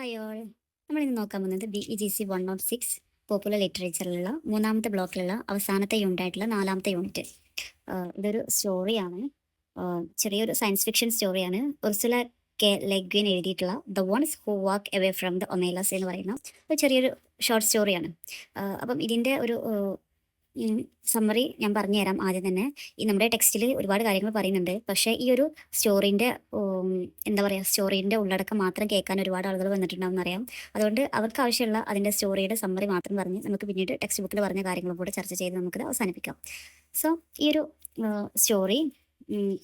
Hi all. നമ്മളിന്ന് നോക്കാൻ പോകുന്നത് BEGC 106 പോപ്പുലർ ലിറ്ററേച്ചറിലുള്ള മൂന്നാമത്തെ ബ്ലോക്കിലുള്ള അവസാനത്തെ യൂണിറ്റ് ആയിട്ടുള്ള നാലാമത്തെ യൂണിറ്റ്. ഇതൊരു സ്റ്റോറിയാണ്. ചെറിയൊരു സയൻസ് ഫിക്ഷൻ സ്റ്റോറിയാണ്. ഉർസുല ലെഗ്വിൻ എഴുതിയിട്ടുള്ള the ones who walk away from the Omelas എന്ന് പറയുന്ന ഒരു ചെറിയൊരു ഷോർട്ട് സ്റ്റോറിയാണ്. അപ്പം ഇതിൻ്റെ ഒരു സമ്മറി ഞാൻ പറഞ്ഞു തരാം ആദ്യം തന്നെ. ഈ നമ്മുടെ ടെക്സ്റ്റിൽ ഒരുപാട് കാര്യങ്ങൾ പറയുന്നുണ്ട്. പക്ഷേ ഈ ഒരു സ്റ്റോറീൻ്റെ എന്താ പറയുക, സ്റ്റോറീൻ്റെ ഉള്ളടക്കം മാത്രം കേൾക്കാൻ ഒരുപാട് ആളുകൾ വന്നിട്ടുണ്ടാവും എന്നറിയാം. അതുകൊണ്ട് അവർക്ക് ആവശ്യമുള്ള അതിൻ്റെ സ്റ്റോറിയുടെ സമ്മറി മാത്രം പറഞ്ഞ് നമുക്ക് പിന്നീട് ടെക്സ്റ്റ് ബുക്കിൽ പറഞ്ഞ കാര്യങ്ങളും കൂടെ ചർച്ച ചെയ്ത് നമുക്കിത് അവസാനിപ്പിക്കാം. സോ ഈ ഒരു സ്റ്റോറി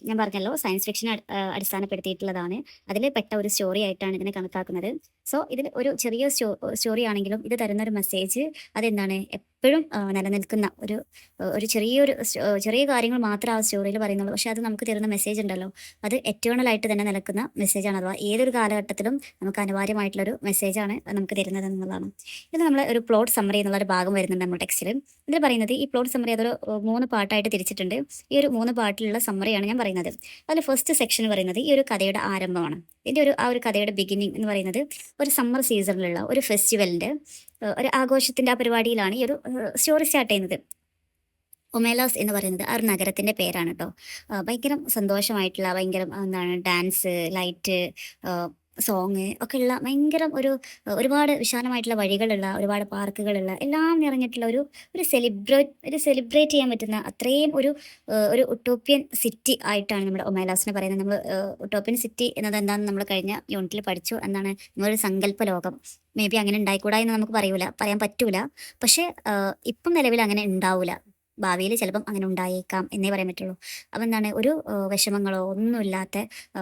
ഞാൻ പറഞ്ഞല്ലോ സയൻസ് ഫിക്ഷൻ അടിസ്ഥാനപ്പെടുത്തിയിട്ടുള്ളതാണ്. അതിൽ പെട്ട ഒരു സ്റ്റോറി ആയിട്ടാണ് ഇതിനെ കണക്കാക്കുന്നത്. സോ ഇതിൽ ഒരു ചെറിയ സ്റ്റോറി ആണെങ്കിലും ഇത് തരുന്ന ഒരു മെസ്സേജ് അതെന്താണ്, എപ്പോഴും നിലനിൽക്കുന്ന ഒരു ചെറിയ കാര്യങ്ങൾ മാത്രം ആ സ്റ്റോറിയിൽ പറയുന്നുള്ളൂ. പക്ഷെ അത് നമുക്ക് തരുന്ന മെസ്സേജ് ഉണ്ടല്ലോ, അത് എറ്റേണൽ ആയിട്ട് തന്നെ നിൽക്കുന്ന മെസ്സേജാണ്. അഥവാ ഏതൊരു കാലഘട്ടത്തിലും നമുക്ക് അനിവാര്യമായിട്ടുള്ളൊരു മെസ്സേജാണ് നമുക്ക് തരുന്നത് എന്നുള്ളതാണ്. ഇത് നമ്മൾ ഒരു പ്ലോട്ട് സമ്മറി എന്നുള്ളൊരു ഭാഗം വരുന്നുണ്ട് നമ്മുടെ ടെക്സ്റ്റിൽ. ഇതിൽ പറയുന്നത് ഈ പ്ലോട്ട് സമ്മറി അതൊരു 3 പാർട്ടായിട്ട് തിരിച്ചിട്ടുണ്ട്. ഈ ഒരു 3 പാർട്ടിലുള്ള സമ്മറിയാണ് ഞാൻ പറയുന്നത്. അതിൽ ഫസ്റ്റ് സെക്ഷൻ പറയുന്നത് ഈ ഒരു കഥയുടെ ആരംഭമാണ്. ഇതിൻ്റെ ആ ഒരു കഥയുടെ ബിഗിനിങ് എന്ന് പറയുന്നത് ഒരു സമ്മർ സീസണിലുള്ള ഒരു ഫെസ്റ്റിവലിൻ്റെ ഒരു ആഘോഷത്തിൻ്റെ ആ പരിപാടിയിലാണ് ഈ ഒരു സ്റ്റോറി സ്റ്റാർട്ട് ചെയ്യുന്നത്. ഒമേലാസ് എന്ന് പറയുന്നത് ആ ഒരു നഗരത്തിൻ്റെ പേരാണ് കേട്ടോ. ഭയങ്കര സന്തോഷമായിട്ടുള്ള, ഭയങ്കര എന്താണ്, ഡാൻസ്, ലൈറ്റ്, സോങ് ഒക്കെ ഉള്ള ഭയങ്കര ഒരുപാട് വിശാലമായിട്ടുള്ള വഴികളുള്ള, ഒരുപാട് പാർക്കുകളുള്ള, എല്ലാം നിറഞ്ഞിട്ടുള്ള ഒരു സെലിബ്രേറ്റ് ചെയ്യാൻ പറ്റുന്ന അത്രയും ഒരു ഉട്ടോപ്യൻ സിറ്റി ആയിട്ടാണ് നമ്മുടെ ഒമേലാസിനെ പറയുന്നത്. നമ്മൾ ഉട്ടോപ്യൻ സിറ്റി എന്നത് എന്താണെന്ന് നമ്മൾ കഴിഞ്ഞ യൂണിറ്റിൽ പഠിച്ചു. എന്താണ്, നമ്മളൊരു സങ്കല്പ ലോകം. മേ ബി അങ്ങനെ ഉണ്ടായിക്കൂടാ എന്ന് നമുക്ക് പറയാൻ പറ്റൂല. പക്ഷേ ഇപ്പം നിലവിൽ അങ്ങനെ ഉണ്ടാവില്ല. ഭാവിയിൽ ചിലപ്പം അങ്ങനെ ഉണ്ടായേക്കാം എന്നേ പറയാൻ പറ്റുള്ളൂ. അപ്പം എന്താണ്, ഒരു വിഷമങ്ങളോ ഒന്നുമില്ലാത്ത,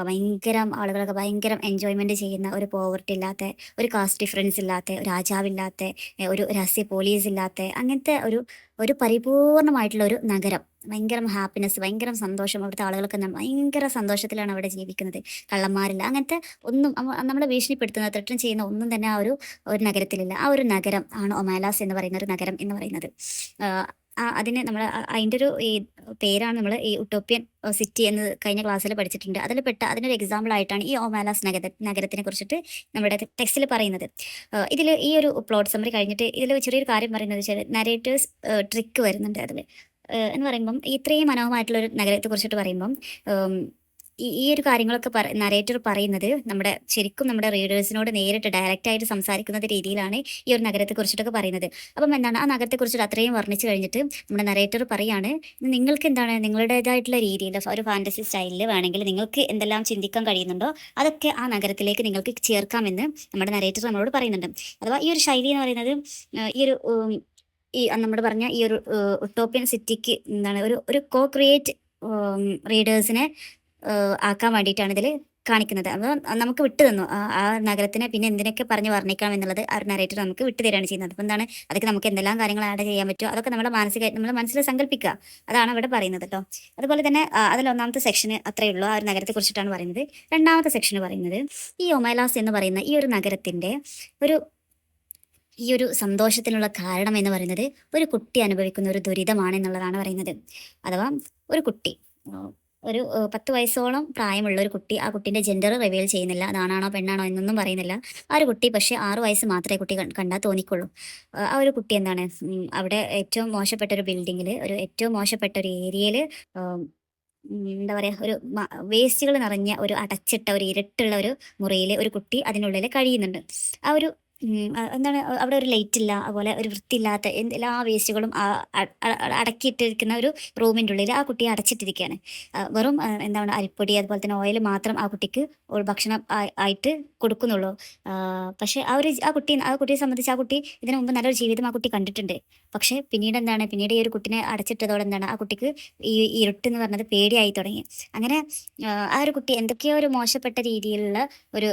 ഭയങ്കര ആളുകളൊക്കെ ഭയങ്കര എൻജോയ്മെൻറ്റ് ചെയ്യുന്ന, ഒരു പോവർട്ടി ഇല്ലാത്ത, ഒരു കാസ്റ്റ് ഡിഫറൻസ് ഇല്ലാത്ത, ഒരു രാജാവില്ലാത്ത, ഒരു രഹസ്യ പോലീസ് ഇല്ലാത്ത, അങ്ങനത്തെ ഒരു പരിപൂർണമായിട്ടുള്ള ഒരു നഗരം. ഭയങ്കര ഹാപ്പിനെസ്, ഭയങ്കര സന്തോഷം. അവിടുത്തെ ആളുകളൊക്കെ ഭയങ്കര സന്തോഷത്തിലാണ് അവിടെ ജീവിക്കുന്നത്. കള്ളന്മാരില്ല, അങ്ങനത്തെ ഒന്നും നമ്മളെ ഭീഷണിപ്പെടുത്തുന്ന, ത്രെട്ടൻ ചെയ്യുന്ന ഒന്നും തന്നെ ആ ഒരു നഗരത്തിലില്ല. ആ ഒരു നഗരം ആണ് ഒമാലാസ് എന്ന് പറയുന്ന ഒരു നഗരം എന്ന് പറയുന്നത്. അതിന് നമ്മൾ അതിൻ്റെ ഈ പേരാണ് നമ്മൾ ഈ ഉട്ടോപ്യൻ സിറ്റി എന്ന് കഴിഞ്ഞ ക്ലാസ്സിൽ പഠിച്ചിട്ടുണ്ട്. അതിനൊരു എക്സാമ്പിൾ ആയിട്ടാണ് ഈ ഒമാലാസ് നഗരത്തിനെ കുറിച്ചിട്ട് നമ്മുടെ ടെക്സ്റ്റിൽ പറയുന്നത്. ഇതിൽ ഈ ഒരു പ്ലോട്ട് സമ്മറി കഴിഞ്ഞിട്ട് ഇതിൽ ചെറിയൊരു കാര്യം പറയുന്നത് വെച്ചാൽ നരേറ്റേഴ്സ് ട്രിക്ക് വരുന്നുണ്ട് അതിൽ. എന്ന് പറയുമ്പം ഇത്രയും മനോഹരമായിട്ടുള്ള ഒരു നഗരത്തെ കുറിച്ചിട്ട് പറയുമ്പം ഈ ഒരു കാര്യങ്ങളൊക്കെ നരേറ്റർ പറയുന്നത് ശരിക്കും നമ്മുടെ റീഡേഴ്സിനോട് നേരിട്ട് ഡയറക്റ്റായിട്ട് സംസാരിക്കുന്ന രീതിയിലാണ് ഈ ഒരു നഗരത്തെക്കുറിച്ചിട്ടൊക്കെ പറയുന്നത്. അപ്പം എന്താണ്, ആ നഗരത്തെക്കുറിച്ചിട്ട് അത്രയും വർണ്ണിച്ചു കഴിഞ്ഞിട്ട് നമ്മുടെ നരേറ്റർ പറയാണ്, നിങ്ങൾക്ക് എന്താണ് നിങ്ങളുടേതായിട്ടുള്ള രീതിയിൽ ഒരു ഫാൻറ്റസി സ്റ്റൈലിൽ വേണമെങ്കിൽ നിങ്ങൾക്ക് എന്തെല്ലാം ചിന്തിക്കാൻ കഴിയുന്നുണ്ടോ അതൊക്കെ ആ നഗരത്തിലേക്ക് നിങ്ങൾക്ക് ചേർക്കാമെന്ന് നമ്മുടെ നരേറ്റർ നമ്മളോട് പറയുന്നുണ്ട്. അഥവാ ഈ ഒരു ശൈലി എന്ന് പറയുന്നത് നമ്മൾ പറഞ്ഞ ഈ ഒരു ഉട്ടോപ്യൻ സിറ്റിക്ക് എന്താണ് ഒരു കോ ക്രിയേറ്റ് റീഡേഴ്സിനെ ആക്കാൻ വേണ്ടിയിട്ടാണ് ഇതിൽ കാണിക്കുന്നത്. അത് നമുക്ക് വിട്ടു തന്നു ആ നഗരത്തിനെ പിന്നെ എന്തിനൊക്കെ പറഞ്ഞ് വർണ്ണിക്കണം എന്നുള്ളത് ആ ഒരു നരേറ്റർ നമുക്ക് വിട്ടു തരികയാണ് ചെയ്യുന്നത്. അപ്പോൾ എന്താണ്, അതൊക്കെ നമുക്ക് എന്തെല്ലാം കാര്യങ്ങൾ ആഡ് ചെയ്യാൻ പറ്റുമോ അതൊക്കെ നമ്മുടെ മനസ്സിൽ സങ്കല്പിക്കുക, അതാണ് അവിടെ പറയുന്നത് കേട്ടോ. അതുപോലെ തന്നെ അതിൽ ഒന്നാമത്തെ സെക്ഷന് അത്രയേ ഉള്ളൂ, ആ ഒരു നഗരത്തെ കുറിച്ചിട്ടാണ് പറയുന്നത്. രണ്ടാമത്തെ സെക്ഷന് പറയുന്നത് ഈ ഒമേലാസ് എന്ന് പറയുന്ന ഈ ഒരു നഗരത്തിൻ്റെ ഈ ഒരു സന്തോഷത്തിനുള്ള കാരണം എന്ന് പറയുന്നത് ഒരു കുട്ടി അനുഭവിക്കുന്ന ഒരു ദുരിതമാണ് എന്നുള്ളതാണ് പറയുന്നത്. അഥവാ ഒരു കുട്ടി, ഒരു 10 വയസ്സോളം പ്രായമുള്ള ഒരു കുട്ടി, ആ കുട്ടീൻ്റെ ജെൻഡർ റിവീൽ ചെയ്യുന്നില്ല, അതാണാണോ പെണ്ണാണോ എന്നൊന്നും പറയുന്നില്ല. ആ ഒരു കുട്ടി പക്ഷേ 6 വയസ്സ് മാത്രമേ കുട്ടി കണ്ടാൽ തോന്നിക്കുള്ളൂ. ആ ഒരു കുട്ടി എന്താണ്, അവിടെ ഏറ്റവും മോശപ്പെട്ട ഒരു ബിൽഡിങ്ങിൽ, ഏറ്റവും മോശപ്പെട്ട ഒരു ഏരിയയിൽ, എന്താ പറയുക, ഒരു വേസ്റ്റുകൾ നിറഞ്ഞ ഒരു അടച്ചിട്ട ഒരു ഇരുട്ടുള്ള ഒരു മുറിയിൽ ഒരു കുട്ടി അതിനുള്ളിൽ കഴിയുന്നുണ്ട്. ആ ഒരു എന്താണ്, അവിടെ ഒരു ലൈറ്റ് ഇല്ല, അതുപോലെ ഒരു വൃത്തിയില്ലാത്ത എല്ലാ വേസ്റ്റുകളും അടക്കിയിട്ടിരിക്കുന്ന ഒരു റൂമിൻ്റെ ഉള്ളിൽ ആ കുട്ടിയെ അടച്ചിട്ടിരിക്കുകയാണ്. വെറും എന്താണ് അരിപ്പൊടി അതുപോലെ തന്നെ ഓയിൽ മാത്രം ആ കുട്ടിക്ക് ഭക്ഷണം ആയിട്ട് കൊടുക്കുന്നുള്ളൂ. പക്ഷേ ആ കുട്ടിയെ സംബന്ധിച്ച് ആ കുട്ടി ഇതിനു മുമ്പ് നല്ലൊരു ജീവിതം ആ കുട്ടി കണ്ടിട്ടുണ്ട്. പക്ഷേ പിന്നീട് ഈ ഒരു കുട്ടിനെ അടച്ചിട്ടതോടെ എന്താണ്, ആ കുട്ടിക്ക് ഈ ഇരുട്ട് എന്ന് പറഞ്ഞത് പേടിയായി തുടങ്ങി. അങ്ങനെ ആ ഒരു കുട്ടി എന്തൊക്കെയോ ഒരു മോശപ്പെട്ട രീതിയിലുള്ള ഒരു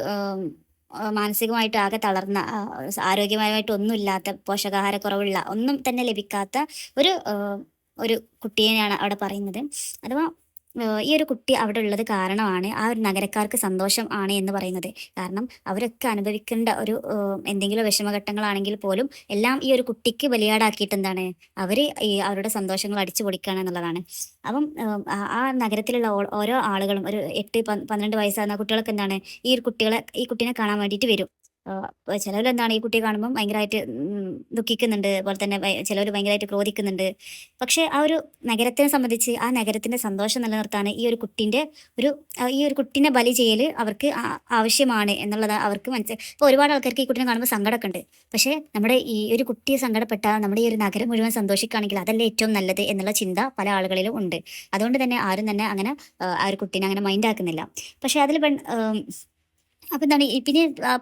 മാനസികമായിട്ട് ആകെ തളർന്ന, ആരോഗ്യപരമായിട്ട് ഒന്നുമില്ലാത്ത, പോഷകാഹാരക്കുറവുള്ള, ഒന്നും തന്നെ ലഭിക്കാത്ത ഒരു കുട്ടിയെയാണ് അവിടെ പറയുന്നത്. അഥവാ ഈ ഒരു കുട്ടി അവിടെ ഉള്ളത് കാരണമാണ് ആ ഒരു നഗരക്കാർക്ക് സന്തോഷം ആണ് എന്ന് പറയുന്നത്. കാരണം അവരൊക്കെ അനുഭവിക്കേണ്ട എന്തെങ്കിലും വിഷമഘട്ടങ്ങളാണെങ്കിൽ പോലും എല്ലാം ഈ ഒരു കുട്ടിക്ക് ബലിയാടാക്കിയിട്ട് എന്താണ്, അവർ ഈ അവരുടെ സന്തോഷങ്ങൾ അടിച്ചു പൊളിക്കുകയാണ് എന്നുള്ളതാണ്. അപ്പം ആ നഗരത്തിലുള്ള ഓരോ ആളുകളും ഒരു 8-12 വയസ്സാകുന്ന കുട്ടികളൊക്കെ എന്താണ്, ഈ കുട്ടീനെ കാണാൻ വേണ്ടിയിട്ട് വരും. ചിലവർ എന്താണ് ഈ കുട്ടിയെ കാണുമ്പം ഭയങ്കരമായിട്ട് ദുഃഖിക്കുന്നുണ്ട്. അതുപോലെ തന്നെ ചിലവർ ഭയങ്കരമായിട്ട് ക്രോധിക്കുന്നുണ്ട്. പക്ഷേ ആ ഒരു നഗരത്തിനെ സംബന്ധിച്ച് ആ നഗരത്തിന്റെ സന്തോഷം നിലനിർത്താൻ ഈ ഒരു കുട്ടീനെ ബലി ചെയ്യൽ അവർക്ക് ആവശ്യമാണ് എന്നുള്ളത് അവർക്ക് മനസ്സിലായി. ഇപ്പോൾ ഒരുപാട് ആൾക്കാർക്ക് ഈ കുട്ടീനെ കാണുമ്പോൾ സങ്കടമൊക്കെ ഉണ്ട്. പക്ഷേ നമ്മുടെ ഈ ഒരു കുട്ടിയെ സങ്കടപ്പെട്ടാൽ നമ്മുടെ ഈ ഒരു നഗരം മുഴുവൻ സന്തോഷിക്കുകയാണെങ്കിൽ അതല്ലേ ഏറ്റവും നല്ലത് എന്നുള്ള ചിന്ത പല ആളുകളിലും ഉണ്ട്. അതുകൊണ്ട് തന്നെ ആരും തന്നെ അങ്ങനെ ആ ഒരു കുട്ടീനെ അങ്ങനെ മൈൻഡ് ആക്കുന്നില്ല. പക്ഷേ അതിൽ അപ്പൊ എന്താണ്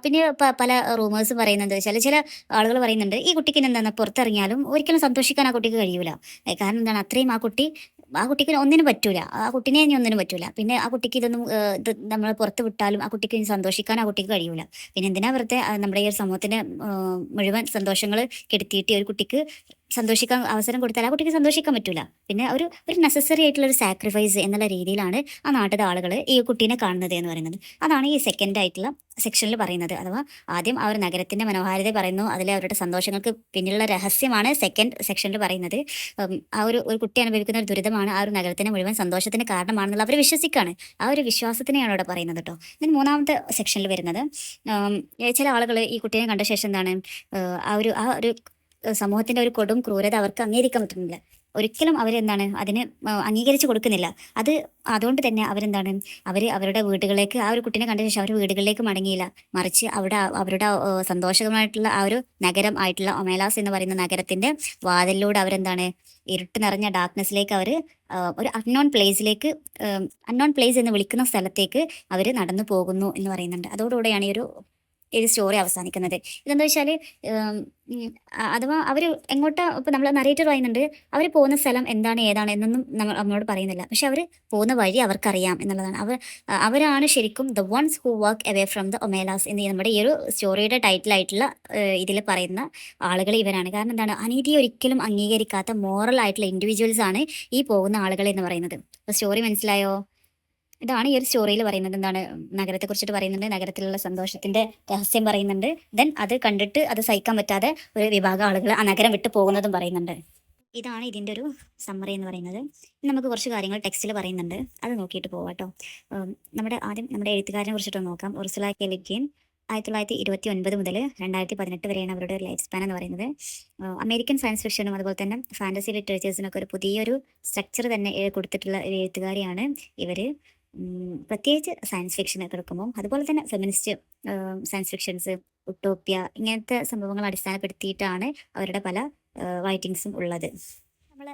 പിന്നെ പല റൂമേഴ്സും പറയുന്നത് ചില ആളുകൾ പറയുന്നുണ്ട് ഈ കുട്ടിക്ക് എന്താണ് പുറത്തിറങ്ങിയാലും ഒരിക്കലും സന്തോഷിക്കാൻ ആ കുട്ടിക്ക് കഴിയൂല. കാരണം എന്താണ് അത്രയും ആ കുട്ടിക്ക് ഒന്നിനും പറ്റൂല. ആ കുട്ടീനെ ഇനി ഒന്നിനും പറ്റൂല. പിന്നെ ആ കുട്ടിക്ക് ഇത് നമ്മൾ പുറത്ത് വിട്ടാലും ആ കുട്ടിക്ക് ഇനി സന്തോഷിക്കാൻ ആ കുട്ടിക്ക് കഴിയൂല. പിന്നെ എന്തിനാ വെറുതെ നമ്മുടെ ഈ ഒരു സമൂഹത്തിന് മുഴുവൻ സന്തോഷങ്ങൾ കെടുത്തിയിട്ട് ഒരു കുട്ടിക്ക് സന്തോഷിക്കാൻ അവസരം കൊടുത്താൽ ആ കുട്ടിക്ക് സന്തോഷിക്കാൻ പറ്റൂല. പിന്നെ ഒരു നെസസറി ആയിട്ടുള്ള ഒരു സാക്രിഫൈസ് എന്നുള്ള രീതിയിലാണ് ആ നാട്ടിലെ ആളുകൾ ഈ കുട്ടീനെ കാണുന്നത് എന്ന് പറയുന്നത്. അതാണ് ഈ സെക്കൻഡ് ആയിട്ടുള്ള സെക്ഷനിൽ പറയുന്നത്. അഥവാ ആദ്യം ആ ഒരു നഗരത്തിന്റെ മനോഹാരിത പറയുന്നു, അതിലെ അവരുടെ സന്തോഷങ്ങൾക്ക് പിന്നിലുള്ള രഹസ്യമാണ് സെക്കൻഡ് സെക്ഷനിൽ പറയുന്നത്. ആ ഒരു കുട്ടി അനുഭവിക്കുന്ന ഒരു ദുരിതമാണ് ആ ഒരു നഗരത്തിന് മുഴുവൻ സന്തോഷത്തിന് കാരണമാണെന്നുള്ള അവർ വിശ്വസിക്കാണ്. ആ ഒരു വിശ്വാസത്തിനെയാണ് ഇവിടെ പറയുന്നത് കേട്ടോ. ഇതിന് മൂന്നാമത്തെ സെക്ഷനിൽ വരുന്നത് ചില ആളുകൾ ഈ കുട്ടീനെ കണ്ട ശേഷം എന്താണ് ആ ഒരു സമൂഹത്തിന്റെ ഒരു കൊടും ക്രൂരത അവർക്ക് അംഗീകരിക്കാൻ പറ്റുന്നില്ല. ഒരിക്കലും അവരെന്താണ് അതിന് അംഗീകരിച്ചു കൊടുക്കുന്നില്ല. അതുകൊണ്ട് തന്നെ അവരുടെ വീടുകളിലേക്ക് ആ ഒരു കുട്ടീനെ കണ്ട ശേഷം അവർ വീടുകളിലേക്ക് മടങ്ങിയില്ല. മറിച്ച് അവരുടെ സന്തോഷകരമായിട്ടുള്ള ആ ഒരു നഗരം ആയിട്ടുള്ള ഒമേലാസ് എന്ന് പറയുന്ന നഗരത്തിന്റെ വാതിലിലൂടെ അവരെന്താണ് ഇരുട്ട് നിറഞ്ഞ ഡാർക്ക്നെസ്സിലേക്ക് ഒരു അൺനോൺ പ്ലേസ് എന്ന് വിളിക്കുന്ന സ്ഥലത്തേക്ക് അവർ നടന്നു പോകുന്നു എന്ന് പറയുന്നുണ്ട്. അതോടുകൂടെയാണ് ഈ ഒരു സ്റ്റോറി അവസാനിക്കുന്നത്. ഇതെന്താ വെച്ചാൽ അഥവാ അവർ എങ്ങോട്ടാ ഇപ്പം നമ്മൾ നറേറ്റർ പറയുന്നുണ്ട് അവർ പോകുന്ന സ്ഥലം എന്താണ് ഏതാണ് എന്നൊന്നും നമ്മളോട് പറയുന്നില്ല. പക്ഷെ അവർ പോകുന്ന വഴി അവർക്കറിയാം എന്നുള്ളതാണ്. അവരാണ് ശരിക്കും the ones who walk away from the Omelas എന്ന് നമ്മുടെ ഈ ഒരു സ്റ്റോറിയുടെ ടൈറ്റിലായിട്ടുള്ള ഇതിൽ പറയുന്ന ആളുകൾ ഇവരാണ്. കാരണം എന്താണ് അനീതിയെ ഒരിക്കലും അംഗീകരിക്കാത്ത മോറൽ ആയിട്ടുള്ള ഇൻഡിവിജ്വൽസ് ആണ് ഈ പോകുന്ന ആളുകൾ എന്ന് പറയുന്നത്. അപ്പോൾ സ്റ്റോറി മനസ്സിലായോ? ഇതാണ് ഈ ഒരു സ്റ്റോറിയിൽ പറയുന്നത്. എന്താണ് നഗരത്തെ കുറിച്ചിട്ട് പറയുന്നുണ്ട്, നഗരത്തിലുള്ള സന്തോഷത്തിന്റെ രഹസ്യം പറയുന്നുണ്ട്. ദെൻ അത് കണ്ടിട്ട് അത് സഹിക്കാൻ പറ്റാതെ ഒരു വിഭാഗം ആളുകൾ ആ നഗരം വിട്ടു പോകുന്നതും പറയുന്നുണ്ട്. ഇതാണ് ഇതിന്റെ ഒരു സമ്മറി എന്ന് പറയുന്നത്. നമുക്ക് കുറച്ച് കാര്യങ്ങൾ ടെക്സ്റ്റിൽ പറയുന്നുണ്ട്, അത് നോക്കിയിട്ട് പോവാട്ടോ. ആദ്യം നമ്മുടെ എഴുത്തുകാരനെ കുറിച്ചിട്ട് നോക്കാം. ഉർസുല കെ ലെ ഗിൻ 1929 മുതൽ 2018 വരെയാണ് അവരുടെ ഒരു ലൈഫ് സ്പാൻ എന്ന് പറയുന്നത്. അമേരിക്കൻ സയൻസ് ഫിക്ഷനും അതുപോലെ തന്നെ ഫാന്റസി ലിറ്ററേച്ചേഴ്സിനൊക്കെ ഒരു പുതിയൊരു സ്ട്രക്ചർ തന്നെ കൊടുത്തിട്ടുള്ള ഒരു എഴുത്തുകാരിയാണ് ഇവര്. പ്രത്യേകിച്ച് സയൻസ് ഫിക്ഷനൊക്കെ എടുക്കുമ്പോൾ അതുപോലെ തന്നെ ഫെമിനിസ്റ്റ് സയൻസ് ഫിക്ഷൻസ്, ഉട്ടോപ്യ ഇങ്ങനത്തെ സംഭവങ്ങൾ അടിസ്ഥാനപ്പെടുത്തിയിട്ടാണ് അവരുടെ പല റൈറ്റിങ്സും ഉള്ളത്. നമ്മൾ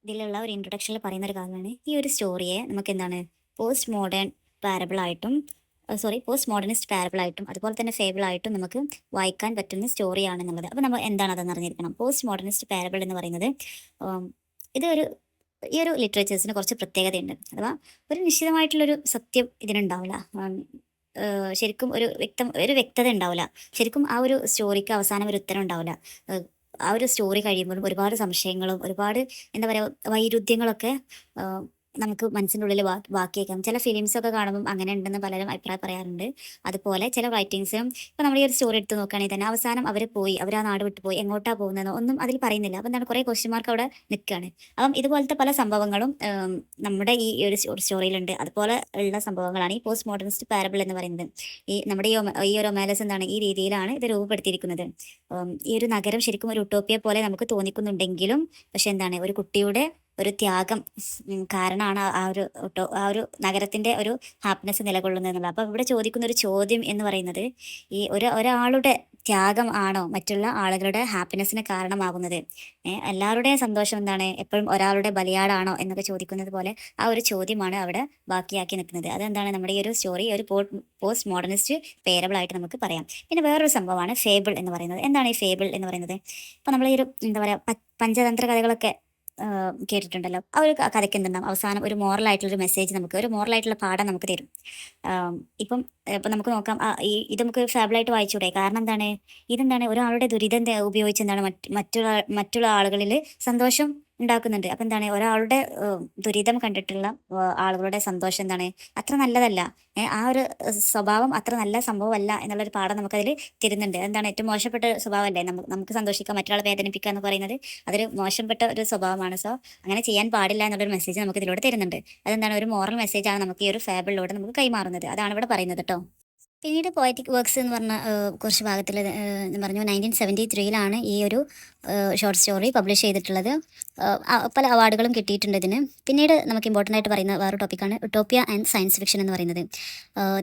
ഇതിലുള്ള ഒരു ഇൻട്രൊഡക്ഷനിൽ പറയുന്ന ഒരു കാര്യമാണ് ഈ ഒരു സ്റ്റോറിയെ നമുക്ക് എന്താണ് പോസ്റ്റ് മോഡേണിസ്റ്റ് പാരബിൾ ആയിട്ടും അതുപോലെ തന്നെ ഫേബിൾ ആയിട്ടും നമുക്ക് വായിക്കാൻ പറ്റുന്ന സ്റ്റോറിയാണെന്നുള്ളത്. അപ്പോൾ നമ്മൾ എന്താണ് അതെന്ന് അറിഞ്ഞിരിക്കണം. പോസ്റ്റ് മോഡേണിസ്റ്റ് പാരബിൾ എന്ന് പറയുന്നത് ഇതൊരു ഈ ഒരു ലിറ്ററേച്ചേഴ്സിന് കുറച്ച് പ്രത്യേകതയുണ്ട്. അഥവാ ഒരു നിശ്ചിതമായിട്ടുള്ളൊരു സത്യം ഇതിനുണ്ടാവില്ല. ശരിക്കും ഒരു വ്യക്തത ഉണ്ടാവില്ല. ശരിക്കും ആ ഒരു സ്റ്റോറിക്ക് അവസാനം ഒരു ഉത്തരം ഉണ്ടാവില്ല. ആ ഒരു സ്റ്റോറി കഴിയുമ്പോഴും ഒരുപാട് സംശയങ്ങളും ഒരുപാട് എന്താ പറയുക വൈരുദ്ധ്യങ്ങളൊക്കെ നമുക്ക് മനസ്സിൻ്റെ ഉള്ളിൽ ബാക്കിയേക്കാം. ചില ഫിലിംസൊക്കെ കാണുമ്പോൾ അങ്ങനെ ഉണ്ടെന്ന് പലരും അഭിപ്രായം പറയാറുണ്ട്. അതുപോലെ ചില റൈറ്റിങ്സും ഇപ്പോൾ നമ്മൾ ഈ ഒരു സ്റ്റോറി എടുത്ത് നോക്കുകയാണെങ്കിൽ തന്നെ അവസാനം അവർ ആ നാട് വിട്ടു പോയി എങ്ങോട്ടാ പോകുന്നതെന്നോ ഒന്നും അതിൽ പറയുന്നില്ല. അപ്പം എന്താണ് കുറേ ക്വസ്റ്റ്യൻ മാർക്ക് അവിടെ നിൽക്കുകയാണ്. അപ്പം ഇതുപോലത്തെ പല സംഭവങ്ങളും നമ്മുടെ ഈ ഒരു സ്റ്റോറിയിലുണ്ട്. അതുപോലെ ഉള്ള സംഭവങ്ങളാണ് ഈ പോസ്റ്റ് മോഡേണിസ്റ്റ് പാരബിൾ എന്ന് പറയുന്നത്. നമ്മുടെ ഈ ഒരു ഒമാലസ് എന്താണ് ഈ രീതിയിലാണ് ഇത് രൂപപ്പെടുത്തിയിരിക്കുന്നത്. ഈ ഒരു നഗരം ശരിക്കും ഒരു ഉട്ടോപ്യ പോലെ നമുക്ക് തോന്നിക്കുന്നുണ്ടെങ്കിലും പക്ഷെ എന്താണ് ഒരു കുട്ടിയുടെ ഒരു ത്യാഗം കാരണമാണ് ആ ഒരു നഗരത്തിന്റെ ഒരു ഹാപ്പിനെസ് നിലകൊള്ളുന്നത് എന്നുള്ളത്. അപ്പൊ ഇവിടെ ചോദിക്കുന്ന ഒരു ചോദ്യം എന്ന് പറയുന്നത് ഈ ഒരാളുടെ ത്യാഗം ആണോ മറ്റുള്ള ആളുകളുടെ ഹാപ്പിനെസ്സിന് കാരണമാകുന്നത്? എല്ലാവരുടെയും സന്തോഷം എന്താണ് എപ്പോഴും ഒരാളുടെ ബലിയാടാണോ എന്നൊക്കെ ചോദിക്കുന്നത് പോലെ ആ ഒരു ചോദ്യമാണ് അവിടെ ബാക്കിയാക്കി നിൽക്കുന്നത്. അതെന്താണ് നമ്മുടെ ഈ ഒരു സ്റ്റോറി ഒരു പോസ്റ്റ് മോഡേണിസ്റ്റ് പേരബിൾ ആയിട്ട് നമുക്ക് പറയാം. പിന്നെ വേറൊരു സംഭവമാണ് ഫേബിൾ എന്ന് പറയുന്നത്. എന്താണ് ഈ ഫേബിൾ എന്ന് പറയുന്നത്? ഇപ്പൊ നമ്മൾ ഈ ഒരു എന്താ പറയാ പഞ്ചതന്ത്ര കഥകളൊക്കെ കേട്ടിട്ടുണ്ടല്ലോ. ആ ഒരു കഥയ്ക്ക് എന്തുണ്ടാവും അവസാനം ഒരു മോറലായിട്ടുള്ളൊരു മെസ്സേജ് ഒരു മോറലായിട്ടുള്ള പാഠം നമുക്ക് തരും. ഇപ്പം നമുക്ക് നോക്കാം ഇത് നമുക്ക് ഫാബിളായിട്ട് വായിച്ചൂടെ? കാരണം ഇതെന്താണ് ഒരാളുടെ ദുരിതം ഉപയോഗിച്ച് എന്താണ് മറ്റുള്ള ആളുകളിൽ സന്തോഷം ഉണ്ടാക്കുന്നുണ്ട്. അപ്പം എന്താണ് ഒരാളുടെ ദുരിതം കണ്ടിട്ടുള്ള ആളുകളുടെ സന്തോഷം അത്ര നല്ലതല്ല. ആ ഒരു സ്വഭാവം അത്ര നല്ല സംഭവമല്ല എന്നുള്ളൊരു പാഠം നമുക്കതിൽ തരുന്നുണ്ട്. ഏറ്റവും മോശപ്പെട്ട സ്വഭാവമല്ലേ നമുക്ക് സന്തോഷിക്കാം, മറ്റൊരാളെ വേദനിപ്പിക്കുക എന്ന് പറയുന്നത് അതൊരു മോശപ്പെട്ട ഒരു സ്വഭാവമാണ്. സോ അങ്ങനെ ചെയ്യാൻ പാടില്ല എന്നുള്ളൊരു മെസ്സേജ് നമുക്ക് ഇതിലൂടെ തരുന്നുണ്ട്. ഒരു മോറൽ മെസ്സേജാണ് നമുക്ക് ഈ ഒരു ഫാബിളിലൂടെ നമുക്ക് കൈമാറുന്നത്. അതാണ് ഇവിടെ പറയുന്നത് കേട്ടോ. പിന്നീട് പോയറ്റിക് വർക്ക്സ് എന്ന് പറഞ്ഞ കുറച്ച് ഭാഗത്തിൽ പറഞ്ഞു 1973 ഈ ഒരു ഷോർട്ട് സ്റ്റോറി പബ്ലിഷ് ചെയ്തിട്ടുള്ളത്. പല അവാർഡുകളും കിട്ടിയിട്ടുണ്ട് ഇതിന്. പിന്നീട് നമുക്ക് ഇമ്പോർട്ടൻ്റ് ആയിട്ട് പറയുന്ന വേറെ ടോപ്പിക്കാണ് യുട്ടോപ്പിയ ആൻഡ് സയൻസ് ഫിക്ഷൻ എന്ന് പറയുന്നത്.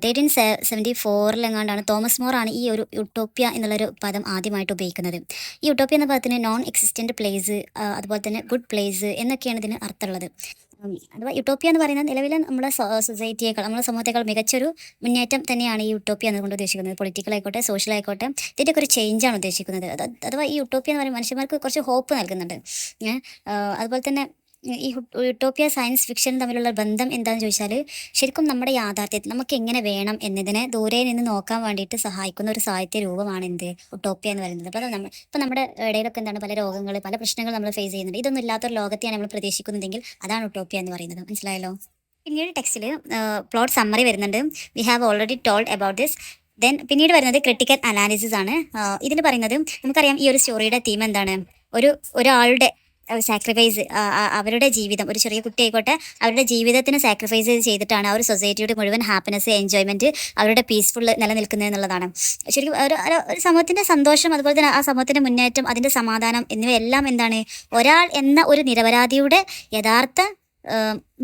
1874 തോമസ് മോർ ആണ് ഈ ഒരു യുട്ടോപ്പിയ എന്നുള്ളൊരു പദം ആദ്യമായിട്ട് ഉപയോഗിക്കുന്നത്. ഈ യുട്ടോപ്പിയ എന്ന പദത്തിന് നോൺ എക്സിസ്റ്റൻ്റ് പ്ലേസ്, അതുപോലെ തന്നെ ഗുഡ് പ്ലേസ് എന്നൊക്കെയാണ് ഇതിന് അർത്ഥമുള്ളത്. അഥവാ യുട്ടോപ്പിയ എന്ന് പറയുന്നത് നിലവിൽ നമ്മുടെ സൊസൈറ്റിയേക്കാൾ, നമ്മുടെ സമൂഹത്തേക്കാൾ മികച്ചൊരു മുന്നേറ്റം തന്നെയാണ് ഈ യുട്ടോപ്പിയ എന്നുകൊണ്ട് ഉദ്ദേശിക്കുന്നത്. പൊളിറ്റിക്കൽ ആയിക്കോട്ടെ, സോഷ്യൽ ആയിക്കോട്ടെ, ഇതിൻ്റെയൊക്കെ ഒരു ചേഞ്ചാണ് ഉദ്ദേശിക്കുന്നത്. അഥവാ ഈ യുട്ടോപ്പിയ എന്ന് പറയുമ്പോൾ മനുഷ്യന്മാർക്ക് കുറച്ച് ഹോപ്പ് നൽകുന്നുണ്ട്. അതുപോലെ തന്നെ ഈ യുട്ടോപ്പിയ സയൻസ് ഫിക്ഷൻ തമ്മിലുള്ള ബന്ധം എന്താണെന്ന് ചോദിച്ചാൽ, ശരിക്കും നമ്മുടെ യാഥാർത്ഥ്യത്തിൽ നമുക്ക് എങ്ങനെ വേണം എന്നതിനെ ദൂരെ നിന്ന് നോക്കാൻ വേണ്ടിയിട്ട് സഹായിക്കുന്ന ഒരു സാഹിത്യ രൂപമാണ് എന്ത് യുട്ടോപ്പിയ എന്ന് പറയുന്നത്. അപ്പോൾ ഇപ്പം നമ്മുടെ ഇടയിലൊക്കെ എന്താണ് പല രോഗങ്ങൾ, പല പ്രശ്നങ്ങൾ നമ്മൾ ഫേസ് ചെയ്യുന്നുണ്ട്. ഇതൊന്നും ഇല്ലാത്തൊരു ലോകത്തെയാണ് നമ്മൾ പ്രതീക്ഷിക്കുന്നതെങ്കിൽ അതാണ് യുട്ടോപ്പിയ എന്ന് പറയുന്നത്. മനസ്സിലായല്ലോ? പിന്നീട് ടെക്സ്റ്റിൽ പ്ലോട്ട് സമ്മറി വരുന്നുണ്ട്. We have already told about this. Then പിന്നീട് വരുന്നത് ക്രിട്ടിക്കൽ അനാലിസിസ് ആണ്. ഇതിൽ പറയുന്നത്, നമുക്കറിയാം ഈ ഒരു സ്റ്റോറിയുടെ തീം എന്താണ്, ഒരാളുടെ സാക്രിഫൈസ്, അവരുടെ ജീവിതം, ഒരു ചെറിയ കുട്ടി ആയിക്കോട്ടെ, അവരുടെ ജീവിതത്തിന് സാക്രിഫൈസ് ചെയ്തിട്ടാണ് ആ ഒരു സൊസൈറ്റിയുടെ മുഴുവൻ ഹാപ്പിനെസ്, എൻജോയ്മെൻറ്റ്, അവരുടെ പീസ്ഫുൾ നിലനിൽക്കുന്നത് എന്നുള്ളതാണ്. ശരിക്കും ഒരു സമൂഹത്തിൻ്റെ സന്തോഷം, അതുപോലെ തന്നെ ആ സമൂഹത്തിൻ്റെ മുന്നേറ്റം, അതിൻ്റെ സമാധാനം എന്നിവയെല്ലാം എന്താണ്, ഒരാൾ എന്ന ഒരു നിരപരാധിയുടെ യഥാർത്ഥ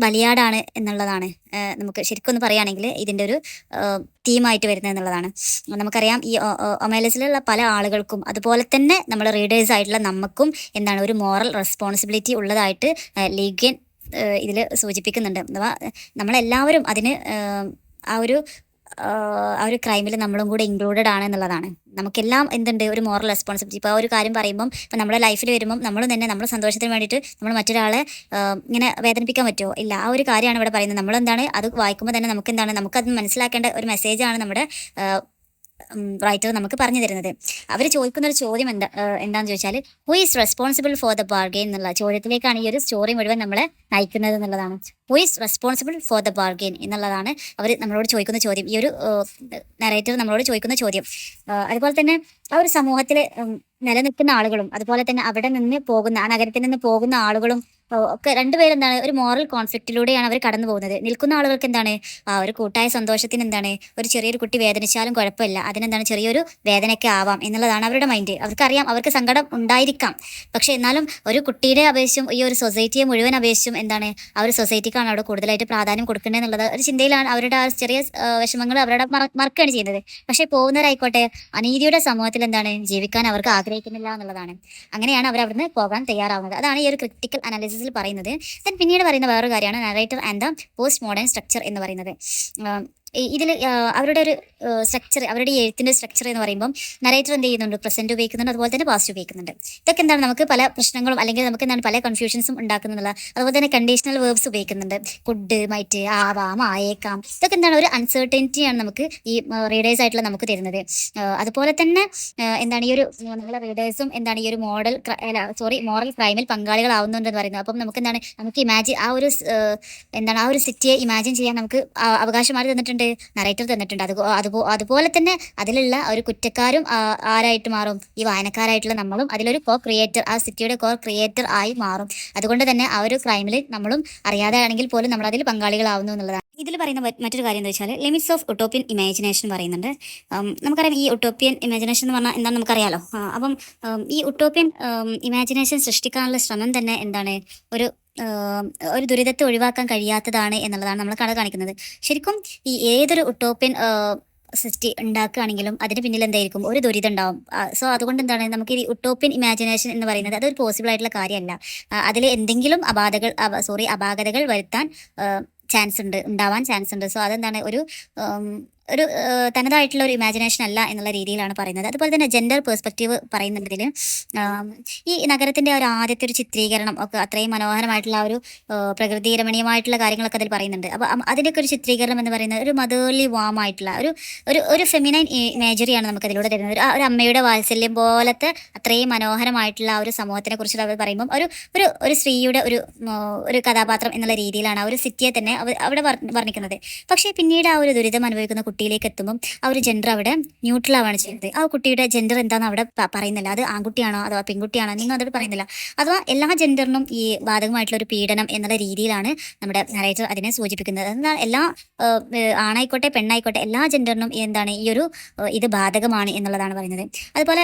ബലിയാടാണ് എന്നുള്ളതാണ് നമുക്ക് ശരിക്കൊന്ന് പറയുകയാണെങ്കിൽ ഇതിൻ്റെ ഒരു തീമായിട്ട് വരുന്നത് എന്നുള്ളതാണ്. നമുക്കറിയാം ഈ ഒമേലസിലുള്ള പല ആളുകൾക്കും, അതുപോലെ തന്നെ നമ്മൾ റീഡേഴ്സ് ആയിട്ടുള്ള നമുക്കും എന്താണ് ഒരു മോറൽ റെസ്പോൺസിബിലിറ്റി ഉള്ളതായിട്ട് ലീഗൻ ഇതിൽ സൂചിപ്പിക്കുന്നുണ്ട്. അഥവാ നമ്മളെല്ലാവരും അതിന് ആ ഒരു ക്രൈമിൽ നമ്മളും കൂടെ ഇൻക്ലൂഡഡ് ആണ് എന്നുള്ളതാണ്. നമുക്കെല്ലാം എന്തുണ്ട്, ഒരു മോറൽ റെസ്പോൺസിബിലിറ്റി. ഇപ്പോൾ ആ ഒരു കാര്യം പറയുമ്പം, ഇപ്പം നമ്മുടെ ലൈഫിൽ വരുമ്പം നമ്മൾ തന്നെ നമ്മുടെ സന്തോഷത്തിന് വേണ്ടിയിട്ട് നമ്മൾ മറ്റൊരാളെ ഇങ്ങനെ വേദനിപ്പിക്കാൻ പറ്റുമോ? ഇല്ല. ആ ഒരു കാര്യമാണ് ഇവിടെ പറയുന്നത്. നമ്മളെന്താണ് അത് വായിക്കുമ്പോൾ തന്നെ നമുക്കത് മനസ്സിലാക്കേണ്ട ഒരു മെസ്സേജാണ് നമ്മുടെ റൈറ്റർ നമുക്ക് പറഞ്ഞു തരുന്നത്. അവർ ചോദിക്കുന്ന ഒരു ചോദ്യം എന്താണെന്ന് ചോദിച്ചാൽ, who is responsible for the bargain എന്നുള്ള ചോദ്യത്തിലേക്കാണ് ഈ ഒരു സ്റ്റോറി മുഴുവൻ നമ്മളെ നയിക്കുന്നത് എന്നുള്ളതാണ്. Who is responsible for the bargain എന്നുള്ളതാണ് അവർ നമ്മളോട് ചോദിക്കുന്ന ചോദ്യം, ഈ ഒരു നറേറ്റർ നമ്മളോട് ചോദിക്കുന്ന ചോദ്യം. അതുപോലെ തന്നെ ആ ഒരു സമൂഹത്തിൽ നിലനിൽക്കുന്ന ആളുകളും, അതുപോലെ തന്നെ അവിടെ നിന്ന് പോകുന്ന, ആ നഗരത്തിൽ നിന്ന് പോകുന്ന ആളുകളും ഒക്കെ രണ്ടുപേരും എന്താണ്, ഒരു മോറൽ കോൺഫ്ലിക്റ്റിലൂടെയാണ് അവർ കടന്നു പോകുന്നത്. നിൽക്കുന്ന ആളുകൾക്ക് എന്താണ്, ഒരു കൂട്ടായ സന്തോഷത്തിന് എന്താണ്, ഒരു ചെറിയൊരു കുട്ടി വേദനിച്ചാലും കുഴപ്പമില്ല, അതിനെന്താണ് ചെറിയൊരു വേദനയൊക്കെ ആവാം എന്നുള്ളതാണ് അവരുടെ മൈൻഡ്. അവർക്കറിയാം അവർക്ക് സങ്കടം ഉണ്ടായിരിക്കാം, പക്ഷെ എന്നാലും ഒരു കുട്ടിയുടെ അപേക്ഷിച്ചും ഈ ഒരു സൊസൈറ്റിയെ മുഴുവൻ അപേക്ഷിച്ചും എന്താണ്, ആ ഒരു സൊസൈറ്റിക്കാണ് അവിടെ കൂടുതലായിട്ട് പ്രാധാന്യം കൊടുക്കേണ്ടത് എന്നുള്ളത് ഒരു ചിന്തയിലാണ് അവരുടെ ആ ചെറിയ വിഷമങ്ങൾ അവരുടെ മറക്കുകയാണ് ചെയ്യുന്നത്. പക്ഷേ പോകുന്നവരായിക്കോട്ടെ അനീതിയുടെ സമൂഹത്തിൽ എന്താണ് ജീവിക്കാൻ അവർക്ക് ആഗ്രഹിക്കുന്നില്ല എന്നുള്ളതാണ്. അങ്ങനെയാണ് അവർ അവിടുന്ന് പോകാൻ തയ്യാറാവുന്നത്. അതാണ് ഈ ഒരു ക്രിട്ടിക്കൽ അനാലിസിസിൽ പറയുന്നത്. ദെൻ പിന്നീട് പറയുന്ന വേറൊരു കാര്യമാണ് narrator and the post modern structure എന്ന് പറയുന്നത്. ഇതിൽ അവരുടെ ഒരു സ്ട്രക്ചർ, അവരുടെ ഈ എഴുത്തിൻ്റെ സ്ട്രക്ചർ എന്ന് പറയുമ്പം നറേറ്റർ എന്ത് ചെയ്യുന്നുണ്ട്, പ്രസൻറ്റ് ഉപയോഗിക്കുന്നുണ്ട്, അതുപോലെ തന്നെ പാസ്റ്റ് ഉപയോഗിക്കുന്നുണ്ട്. ഇതൊക്കെ എന്താണ് നമുക്ക് പല പ്രശ്നങ്ങളും അല്ലെങ്കിൽ നമുക്ക് എന്താണ് പല കൺഫ്യൂഷൻസും ഉണ്ടാക്കുന്നുള്ള. അതുപോലെ തന്നെ കണ്ടീഷണൽ വേർബ്സ് ഉപയോഗിക്കുന്നുണ്ട്. കുഡ്, മൈറ്റ്, ആവാം, ആയേക്കാം. ഇതൊക്കെ എന്താണ് ഒരു അൺസർട്ടനിറ്റിയാണ് നമുക്ക് ഈ റീഡേഴ്സ് ആയിട്ടുള്ള നമുക്ക് തരുന്നത്. അതുപോലെ തന്നെ എന്താണ് ഈ ഒരു നിങ്ങളുടെ റീഡേഴ്സും എന്താണ് ഈ ഒരു മോറൽ ക്രൈമിൽ പങ്കാളികളാവുന്നുണ്ടെന്ന് പറയുന്നത്. അപ്പം നമുക്ക് എന്താണ്, നമുക്ക് ഇമാജിൻ ആ ഒരു സിറ്റിയെ ഇമാജിൻ ചെയ്യാൻ നമുക്ക് അവകാശം ആര് തന്നിട്ടുണ്ട്, നറേറ്റർ തന്നിട്ടുണ്ട്. അതുപോലെ തന്നെ അതിലുള്ള ഒരു കുറ്റക്കാരും ആരായിട്ട് മാറും, ഈ വായനക്കാരായിട്ടുള്ള നമ്മളും അതിലൊരു ക്രിയേറ്റർ, ആ സിറ്റിയുടെ ക്രിയേറ്റർ ആയി മാറും. അതുകൊണ്ട് തന്നെ ആ ഒരു ക്രൈമിൽ നമ്മളും അറിയാതെ ആണെങ്കിൽ പോലും നമ്മൾ അതിൽ പങ്കാളികളാവുന്നു എന്നുള്ളതാണ്. ഇതിൽ പറയുന്ന മറ്റൊരു കാര്യം എന്താ വെച്ചാൽ, ലിമിറ്റ്സ് ഓഫ് യുട്ടോപ്പിയൻ ഇമാജിനേഷൻ പറയുന്നുണ്ട്. നമുക്കറിയാം ഈ യുട്ടോപ്പിയൻ ഇമാജിനേഷൻ എന്ന് പറഞ്ഞാൽ എന്താണെന്ന് നമുക്കറിയാലോ. അപ്പം ഈ യുട്ടോപ്പിയൻ ഇമാജിനേഷൻ സൃഷ്ടിക്കാനുള്ള ശ്രമം തന്നെ എന്താണ്, ഒരു ദുരിതത്തെ ഒഴിവാക്കാൻ കഴിയാത്തതാണ് എന്നുള്ളതാണ് നമ്മൾ കാണിക്കുന്നത്. ശരിക്കും ഈ ഏതൊരു യുട്ടോപ്യൻ സൃഷ്ടി ഉണ്ടാക്കുകയാണെങ്കിലും അതിന് പിന്നിൽ എന്തായിരിക്കും, ഒരു ദുരിതം ഉണ്ടാവും. സോ അതുകൊണ്ട് എന്താണ്, നമുക്ക് ഈ യുട്ടോപ്യൻ ഇമാജിനേഷൻ എന്ന് പറയുന്നത് അതൊരു പോസിബിൾ ആയിട്ടുള്ള കാര്യമല്ല. അതിൽ എന്തെങ്കിലും അപാകതകൾ വരുത്താൻ ഉണ്ടാവാൻ ചാൻസ് ഉണ്ട്. സോ അതെന്താണ്, ഒരു തനതായിട്ടുള്ള ഒരു ഇമാജിനേഷൻ അല്ല എന്നുള്ള രീതിയിലാണ് പറയുന്നത്. അതുപോലെ തന്നെ ജെൻഡർ പെർസ്പെക്റ്റീവ് പറയുന്നതിൽ ഈ നഗരത്തിൻ്റെ ഒരു ആദ്യത്തെ ഒരു ചിത്രീകരണം ഒക്കെ അത്രയും മനോഹരമായിട്ടുള്ള ഒരു പ്രകൃതി രമണീയമായിട്ടുള്ള കാര്യങ്ങളൊക്കെ അതിൽ പറയുന്നുണ്ട്. അപ്പോൾ അതിൻ്റെയൊക്കെ ഒരു ചിത്രീകരണം എന്ന് പറയുന്നത് ഒരു മദേർലി വാം ആയിട്ടുള്ള ഒരു ഫെമിനൈൻ ഇമേജറിയാണ് നമുക്ക് അതിലൂടെ തരുന്നത്. ഒരു അമ്മയുടെ വാത്സല്യം പോലത്തെ അത്രയും മനോഹരമായിട്ടുള്ള ഒരു സമൂഹത്തിനെ കുറിച്ച് അവർ പറയുമ്പം ഒരു സ്ത്രീയുടെ ഒരു കഥാപാത്രം എന്നുള്ള രീതിയിലാണ് ആ ഒരു സിറ്റിയെ തന്നെ അവിടെ വർണ്ണിക്കുന്നത്. പക്ഷേ പിന്നീട് ആ ഒരു ദുരിതം അനുഭവിക്കുന്ന കുട്ടിയിലേക്ക് എത്തുമ്പം ആ ഒരു ജെൻഡർ അവിടെ ന്യൂട്രൽ ആവാണ് ചെയ്യുന്നത്. ആ കുട്ടിയുടെ ജെൻഡർ എന്താണെന്ന് അവിടെ പറയുന്നില്ല. അത് ആൺകുട്ടിയാണോ അഥവാ പെൺകുട്ടിയാണോ എന്നൊന്നും അവിടെ പറയുന്നില്ല. അഥവാ എല്ലാ ജെൻഡറിനും ഈ ബാധകമായിട്ടുള്ള ഒരു പീഡനം എന്നുള്ള രീതിയിലാണ് നമ്മുടെ നരേറ്റർ അതിനെ സൂചിപ്പിക്കുന്നത്. എന്നാൽ എല്ലാ ആണായിക്കോട്ടെ പെണ്ണായിക്കോട്ടെ എല്ലാ ജെൻഡറിനും എന്താണ് ഈ ഒരു ഇത് ബാധകമാണ് എന്നുള്ളതാണ് പറയുന്നത്. അതുപോലെ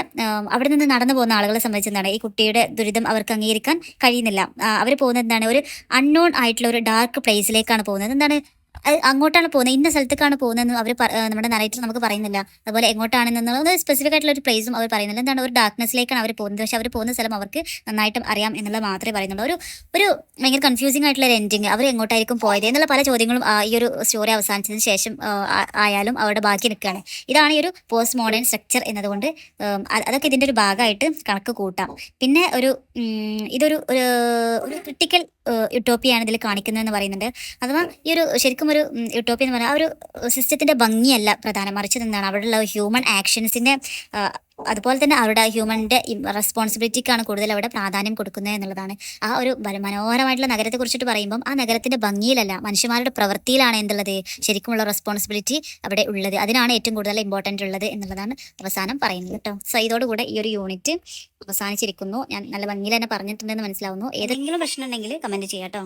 അവിടെ നിന്ന് നടന്നു പോകുന്ന ആളുകളെ സംബന്ധിച്ച് എന്താണ് ഈ കുട്ടിയുടെ ദുരിതം അവർക്ക് അംഗീകരിക്കാൻ കഴിയുന്നില്ല. അവർ പോകുന്നത് എന്താണ് ഒരു അൺനോൺ ആയിട്ടുള്ള ഒരു ഡാർക്ക് പ്ലേസിലേക്കാണ് പോകുന്നത്. എന്താണ് അങ്ങോട്ടാണ് പോകുന്നത്, ഇന്ന സ്ഥലത്തേക്കാണ് പോകുന്നതെന്ന് അവർ നമ്മുടെ നറേറ്റർ നമുക്ക് പറയുന്നില്ല. അതുപോലെ എങ്ങോട്ടാണെന്നുള്ള സ്പെസിഫിക് ആയിട്ടുള്ള ഒരു പ്ലേസും അവർ പറയുന്നില്ല. എന്താണ് ഒരു ഡാർക്ക്നെസ്സിലേക്കാണ് അവർ പോകുന്നത്. പക്ഷെ അവർ പോകുന്ന സ്ഥലം അവർക്ക് നന്നായിട്ടും അറിയാം എന്നുള്ളത് മാത്രമേ പറയുന്നുള്ളൂ. ഒരു ഭയങ്കര കൺഫ്യൂസിംഗ് ആയിട്ടുള്ള ഒരു എൻഡിങ്. അവർ എങ്ങോട്ടായിരിക്കും പോയത് എന്നുള്ള പല ചോദ്യങ്ങളും ഈ ഒരു സ്റ്റോറി അവസാനിച്ചതിന് ശേഷം ആയാലും അവിടെ ബാക്കി നിൽക്കുകയാണ്. ഇതാണ് ഈ ഒരു പോസ്റ്റ് മോഡേൺ സ്ട്രക്ചർ എന്നതുകൊണ്ട് അതൊക്കെ ഇതിൻ്റെ ഒരു ഭാഗമായിട്ട് കണക്ക് കൂട്ടാം. പിന്നെ ഇതൊരു ക്രിട്ടിക്കൽ യുട്ടോപ്പിയാണ് ഇതിൽ കാണിക്കുന്നതെന്ന് പറയുന്നുണ്ട്. അഥവാ ഈ ഒരു ശരിക്കും ഒരു യുട്ടോപ്പിയ എന്ന് പറഞ്ഞാൽ ആ ഒരു സിസ്റ്റത്തിന്റെ ഭംഗിയല്ല പ്രധാനം, മറിച്ച് എന്താണ് അവിടെയുള്ള ഹ്യൂമൻ ആക്ഷൻസിന്റെ അതുപോലെ തന്നെ അവരുടെ ഹ്യൂമൻ്റെ റെസ്പോൺസിബിലിറ്റിക്കാണ് കൂടുതൽ അവിടെ പ്രാധാന്യം കൊടുക്കുന്നത് എന്നുള്ളതാണ്. ആ ഒരു മനോഹരമായിട്ടുള്ള നഗരത്തെ കുറിച്ചിട്ട് പറയുമ്പം ആ നഗരത്തിന്റെ ഭംഗിയിലല്ല മനുഷ്യന്മാരുടെ പ്രവൃത്തിയിലാണ് എന്തുള്ളത് ശരിക്കുമുള്ള റെസ്പോൺസിബിലിറ്റി അവിടെ ഉള്ളത്. അതിനാണ് ഏറ്റവും കൂടുതൽ ഇമ്പോർട്ടൻ്റ് ഉള്ളത് എന്നുള്ളതാണ് അവസാനം പറയുന്നത് കേട്ടോ. സോ ഇതോടുകൂടെ ഈ ഒരു യൂണിറ്റ് അവസാനിച്ചിരിക്കുന്നു. ഞാൻ നല്ല ഭംഗിയിൽ തന്നെ പറഞ്ഞിട്ടുണ്ടെന്ന് മനസ്സിലാവുന്നു. ഏതെങ്കിലും പ്രശ്നം ഉണ്ടെങ്കിൽ കമൻറ്റ് ചെയ്യാം കേട്ടോ.